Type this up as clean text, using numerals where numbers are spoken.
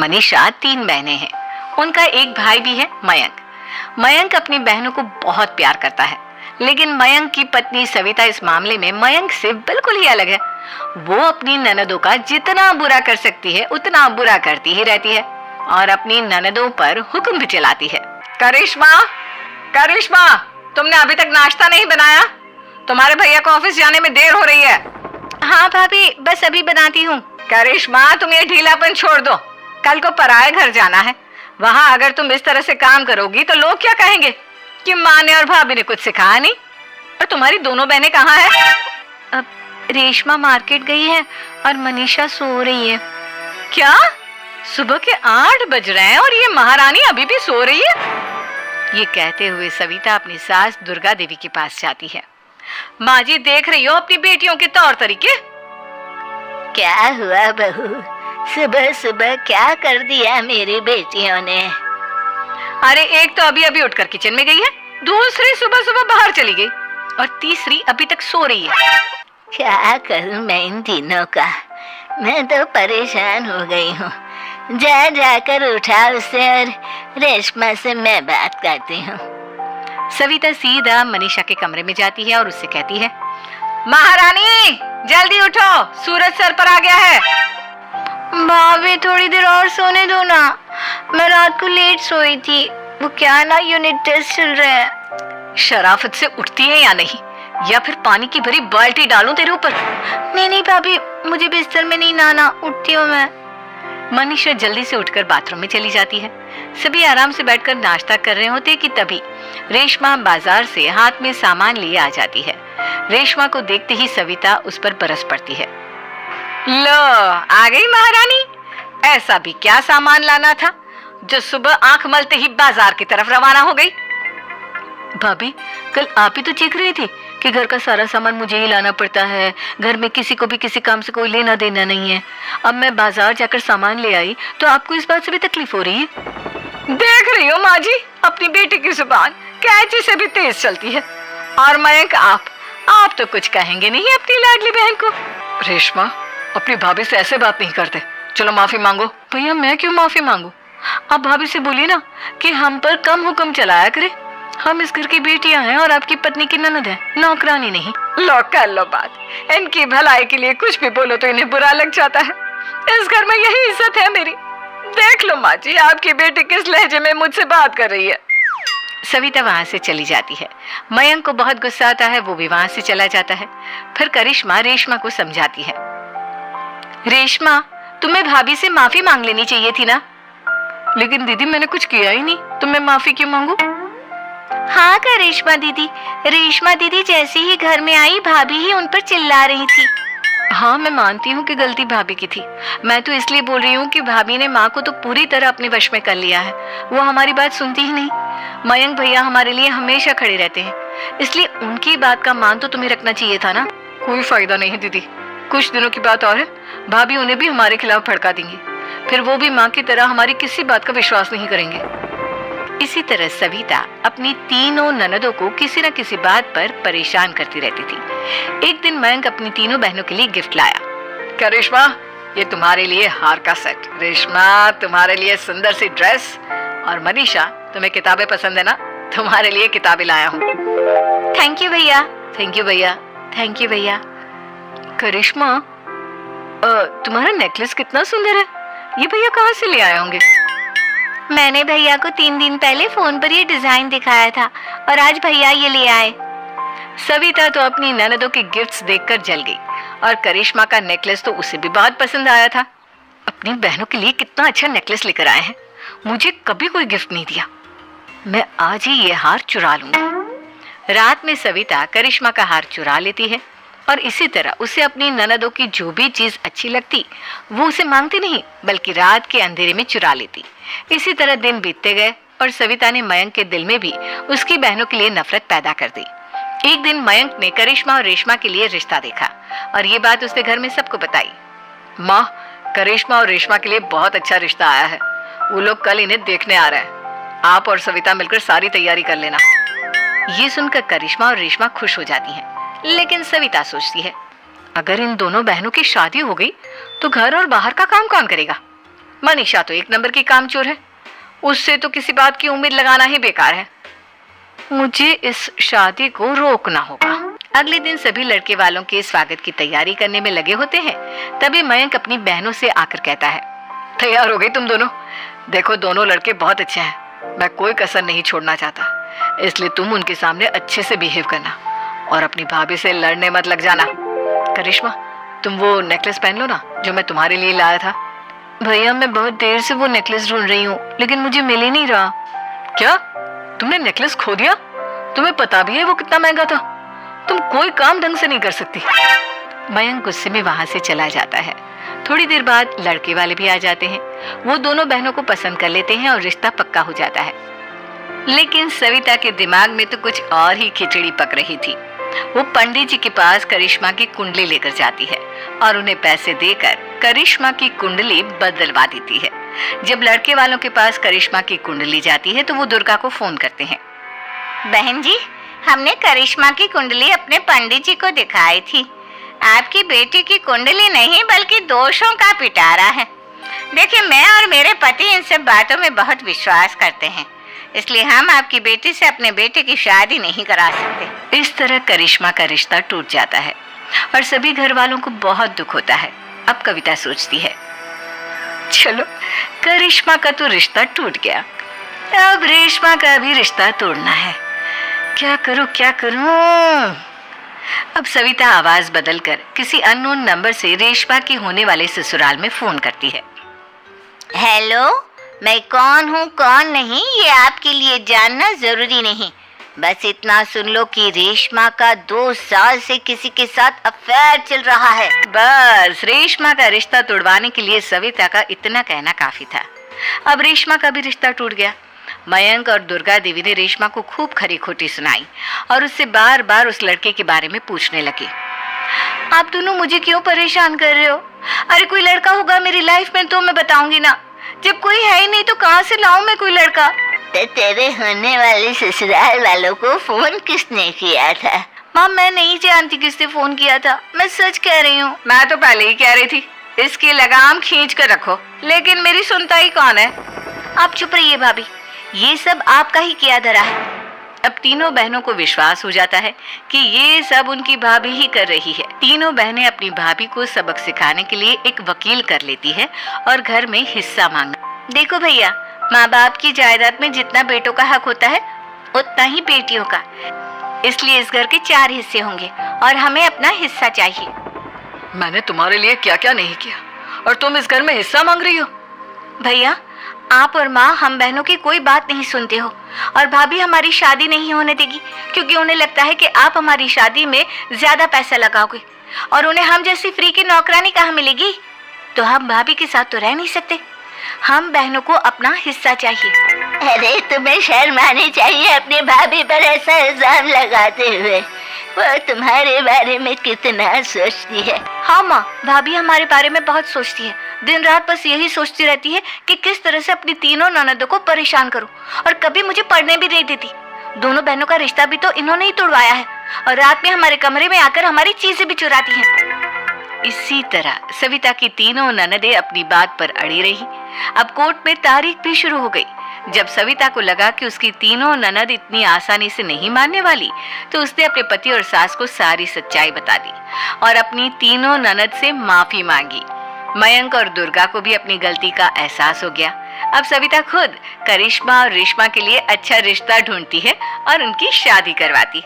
मनीषा 3 बहनें हैं। उनका एक भाई भी है, मयंक। मयंक अपनी बहनों को बहुत प्यार करता है, लेकिन मयंक की पत्नी सविता इस मामले में मयंक से बिल्कुल ही अलग है। वो अपनी ननदों का जितना बुरा कर सकती है उतना बुरा करती ही रहती है और अपनी ननदों पर हुक्म भी चलाती है। करिश्मा, करिश्मा, तुमने अभी तक नाश्ता नहीं बनाया? तुम्हारे भैया को ऑफिस जाने में देर हो रही है। हाँ भाभी, बस अभी बनाती हूँ। करिश्मा, तुम ये ढीलापन छोड़ दो। कल को पराये घर जाना है। वहाँ अगर तुम इस तरह से काम करोगी तो लोग क्या कहेंगे कि माँ ने और भाभी ने कुछ सिखाया नहीं। और तुम्हारी दोनों बहनें कहाँ हैं? अब रेशमा मार्केट गई है और मनीषा सो रही है। क्या? सुबह के 8 बज रहे हैं और ये महारानी अभी भी सो रही है? ये कहते हुए सविता अपनी सास दुर्गा देवी के पास जाती है। माँ जी, देख रही हो अपनी बेटियों के तौर तरीके? क्या हुआ बहू, सुबह सुबह क्या कर दिया मेरी बेटियों ने? अरे एक तो अभी अभी उठकर किचन में गई है, दूसरी सुबह सुबह बाहर चली गई और तीसरी अभी तक सो रही है। क्या करूं मैं इन तीनों का, मैं तो परेशान हो गई हूँ। जा जाकर उठा उसे और रेशमा से मैं बात करती हूँ। सविता सीधा मनीषा के कमरे में जाती है और उससे कहती है, महारानी जल्दी उठो, सूरज सर पर आ गया है। भाभी थोड़ी देर और सोने दो ना, मैं रात को लेट सोई थी। वो क्या ना यूनिट टेस्ट चल रहे हैं। शराफत से उठती है या नहीं, या फिर पानी की भरी बाल्टी डालूं तेरे ऊपर? नहीं भाभी, मुझे बिस्तर में नहीं नहाना, उठती हूँ मैं। मनीषा जल्दी से उठकर बाथरूम में चली जाती है। सभी आराम से बैठकर नाश्ता कर रहे होते कि तभी रेशमा बाजार से हाथ में सामान लिए आ जाती है। रेशमा को देखते ही सविता उस पर बरस पड़ती है। लो, आ गई महारानी। ऐसा भी क्या सामान लाना था जो सुबह आंख मलते ही बाजार की तरफ रवाना हो गई? भाभी, कल आप ही तो चीख रही थी कि घर का सारा सामान मुझे ही लाना पड़ता है, घर में किसी को भी किसी काम से कोई लेना देना नहीं है। अब मैं बाजार जाकर सामान ले आई तो आपको इस बात से भी तकलीफ हो रही है? देख रही हो माँ जी, अपनी बेटी की जुबान कैंची से भी तेज चलती है। और मयंक, आप तो कुछ कहेंगे नहीं अपनी लाडली बहन को। रेशमा, अपनी भाभी से ऐसे बात नहीं करते। चलो माफी मांगो। भैया, मैं क्यों माफी मांगू? आप भाभी से बोलिए ना कि हम पर कम हुक्म चलाया करे। हम इस घर की बेटियां हैं और आपकी पत्नी की ननद है, नौकरानी नहीं। लो कर लो बात। इनकी भलाई के लिए कुछ भी बोलो तो इन्हें बुरा लग जाता है। इस घर में यही इज्जत है मेरी। देख लो माँ जी, आपकी बेटी किस लहजे में मुझसे बात कर रही है। सविता वहां से चली जाती है। मयंक को बहुत गुस्सा आता है, वो भी वहां से चला जाता है। फिर करिश्मा रेशमा को समझाती है। रेशमा, तुम्हें भाभी से माफी मांग लेनी चाहिए थी ना। लेकिन दीदी, मैंने कुछ किया ही नहीं, तो मैं माफी क्यों मांगू? हाँ करिश्मा दीदी, रेशमा दीदी जैसे ही घर में आई भाभी ही उन पर चिल्ला रही थी। हाँ, मैं मानती हूँ कि गलती भाभी की थी। मैं तो इसलिए बोल रही हूँ कि भाभी ने माँ को तो पूरी तरह अपने वश में कर लिया है। वो हमारी बात सुनती ही नहीं। मयंक भैया हमारे लिए हमेशा खड़े रहते हैं, इसलिए उनकी बात का मान तो तुम्हें रखना चाहिए था ना। कोई फायदा नहीं दीदी, कुछ दिनों की बात और है, भाभी उन्हें भी हमारे खिलाफ भड़का देंगी। फिर वो भी माँ की तरह हमारी किसी बात का विश्वास नहीं करेंगे। इसी तरह सविता अपनी तीनों ननदों को किसी न किसी बात पर परेशान करती रहती थी। एक दिन मयंक अपनी तीनों बहनों के लिए गिफ्ट लाया। क्या रेशमा, ये तुम्हारे लिए हार का सेट। रेशमा, तुम्हारे लिए सुंदर सी ड्रेस। और मनीषा, तुम्हें किताबें पसंद है ना, तुम्हारे लिए किताबें लाया हूँ। थैंक यू भैया। थैंक यू भैया। थैंक यू भैया। करिश्मा, तुम्हारा नेकलेस कितना सुंदर है, ये भैया कहाँ से ले आए होंगे? मैंने भैया को 3 दिन पहले फोन पर ये डिजाइन दिखाया था और आज भैया ये ले आए। सविता तो अपनी ननदों के गिफ्ट्स देखकर जल गई और करिश्मा का नेकलेस तो उसे भी बहुत पसंद आया था। अपनी बहनों के लिए कितना अच्छा नेकलेस लेकर आए हैं, मुझे कभी कोई गिफ्ट नहीं दिया। मैं आज ही ये हार चुरा लूंगी। रात में सविता करिश्मा का हार चुरा लेती है और इसी तरह उसे अपनी ननदों की जो भी चीज अच्छी लगती वो उसे मांगती नहीं, बल्कि रात के अंधेरे में चुरा लेती। इसी तरह दिन बीतते गए और सविता ने मयंक के दिल में भी उसकी बहनों के लिए नफरत पैदा कर दी। एक दिन मयंक ने करिश्मा और रेशमा के लिए रिश्ता देखा और ये बात उसने घर में सबको बताई। माँ, करिश्मा और रेशमा के लिए बहुत अच्छा रिश्ता आया है, वो लोग कल इन्हें देखने आ रहे हैं। आप और सविता मिलकर सारी तैयारी कर लेना। ये सुनकर करिश्मा और रेशमा खुश हो जाती हैं, लेकिन सविता सोचती है, अगर इन दोनों बहनों की शादी हो गई तो घर और बाहर का काम कौन करेगा? मनीषा तो एक नंबर की कामचोर है, उससे तो किसी बात की उम्मीद लगाना ही बेकार है। मुझे इस शादी को रोकना होगा। अगले दिन सभी लड़के वालों के स्वागत की तैयारी करने में लगे होते हैं। तभी मयंक अपनी बहनों से आकर कहता है, तैयार हो गई तुम दोनों? देखो दोनों लड़के बहुत अच्छे हैं, मैं कोई कसर नहीं छोड़ना चाहता, इसलिए तुम उनके सामने अच्छे से बिहेव करना और अपनी भाभी से लड़ने मत लग जाना। करिश्मा, तुम वो नेकलेस पहन लो ना जो मैं तुम्हारे लिए लाया था। भैया मैं बहुत देर से वो नेकलेस ढूंढ रही हूँ, लेकिन मुझे मिल ही नहीं रहा। क्या तुमने नेकलेस खो दिया? तुम्हें पता भी है वो कितना महंगा था? तुम कोई काम ढंग से नहीं कर सकती। मयंक गुस्से में वहां से चला जाता है। थोड़ी देर बाद लड़के वाले भी आ जाते हैं। वो दोनों बहनों को पसंद कर लेते हैं और रिश्ता पक्का हो जाता है। लेकिन सविता के दिमाग में तो कुछ और ही खिचड़ी पक रही थी। वो पंडित जी के पास करिश्मा की कुंडली लेकर जाती है और उन्हें पैसे देकर करिश्मा की कुंडली बदलवा देती है। जब लड़के वालों के पास करिश्मा की कुंडली जाती है तो वो दुर्गा को फोन करते हैं। बहन जी, हमने करिश्मा की कुंडली अपने पंडित जी को दिखाई थी। आपकी बेटी की कुंडली नहीं बल्कि दोषों का पिटारा है। देखिए, मैं और मेरे पति इन सब बातों में बहुत विश्वास करते हैं, इसलिए हम आपकी बेटी से अपने बेटे की शादी नहीं करा सकते। इस तरह करिश्मा का रिश्ता टूट जाता है और सभी घर वालों को बहुत दुख होता है। अब कविता सोचती है, चलो करिश्मा का तो रिश्ता टूट गया, अब रेशमा का भी रिश्ता तोड़ना है। क्या करूं? अब सविता आवाज बदलकर किसी अननोन नंबर से रेशमा के होने वाले ससुराल में फोन करती है। हेलो, मैं कौन हूँ कौन नहीं ये आपके लिए जानना जरूरी नहीं, बस इतना सुन लो कि रेशमा का 2 साल से किसी के साथ अफेयर चल रहा है। बस रेशमा का रिश्ता तोड़वाने के लिए सविता का इतना कहना काफी था। अब रेशमा का भी रिश्ता टूट गया। मयंक और दुर्गा देवी ने रेशमा को खूब खरी खोटी सुनाई और उससे बार बार उस लड़के के बारे में पूछने लगे। आप दोनों मुझे क्यों परेशान कर रहे हो? अरे कोई लड़का होगा मेरी लाइफ में तो मैं बताऊंगी ना, जब कोई है ही नहीं तो कहाँ से लाऊं मैं कोई लड़का? तो तेरे होने वाले ससुराल वालों को फोन किसने किया था? माँ मैं नहीं जानती किसने फोन किया था, मैं सच कह रही हूँ। मैं तो पहले ही कह रही थी इसकी लगाम खींच कर रखो, लेकिन मेरी सुनता ही कौन है। आप चुप रहिए भाभी, ये सब आपका ही किया धरा है। अब तीनों बहनों को विश्वास हो जाता है कि ये सब उनकी भाभी ही कर रही है। तीनों बहनें अपनी भाभी को सबक सिखाने के लिए एक वकील कर लेती है और घर में हिस्सा मांगना। देखो भैया, माँ बाप की जायदाद में जितना बेटों का हक होता है उतना ही बेटियों का, इसलिए इस घर के 4 हिस्से होंगे और हमें अपना हिस्सा चाहिए। मैंने तुम्हारे लिए क्या क्या नहीं किया और तुम इस घर में हिस्सा मांग रही हो? भैया, आप और माँ हम बहनों की कोई बात नहीं सुनते हो और भाभी हमारी शादी नहीं होने देगी क्योंकि उन्हें लगता है कि आप हमारी शादी में ज्यादा पैसा लगाओगे और उन्हें हम जैसी फ्री की नौकरानी कहाँ मिलेगी। तो हम भाभी के साथ तो रह नहीं सकते, हम बहनों को अपना हिस्सा चाहिए। अरे तुम्हें शर्म आनी चाहिए अपनी भाभी पर ऐसा इल्जाम लगाते हुए। वो तुम्हारे बारे में कितना सोचती है। हाँ माँ, भाभी हमारे बारे में बहुत सोचती है, दिन रात बस यही सोचती रहती है कि किस तरह से अपनी तीनों ननदों को परेशान करूं और कभी मुझे पढ़ने भी नहीं देती। दोनों बहनों का रिश्ता भी तो इन्होंने ही तोड़वाया है और रात में हमारे कमरे में आकर हमारी चीजें भी चुराती हैं। इसी तरह सविता की तीनों ननदें अपनी बात पर अड़ी रही। अब कोर्ट में तारीख भी शुरू हो गई। जब सविता को लगा कि उसकी तीनों ननद इतनी आसानी से नहीं मानने वाली, तो उसने अपने पति और सास को सारी सच्चाई बता दी और अपनी तीनों ननद से माफी मांगी। मयंक और दुर्गा को भी अपनी गलती का एहसास हो गया। अब सविता खुद करिश्मा और रेशमा के लिए अच्छा रिश्ता ढूंढती है और उनकी शादी करवाती है।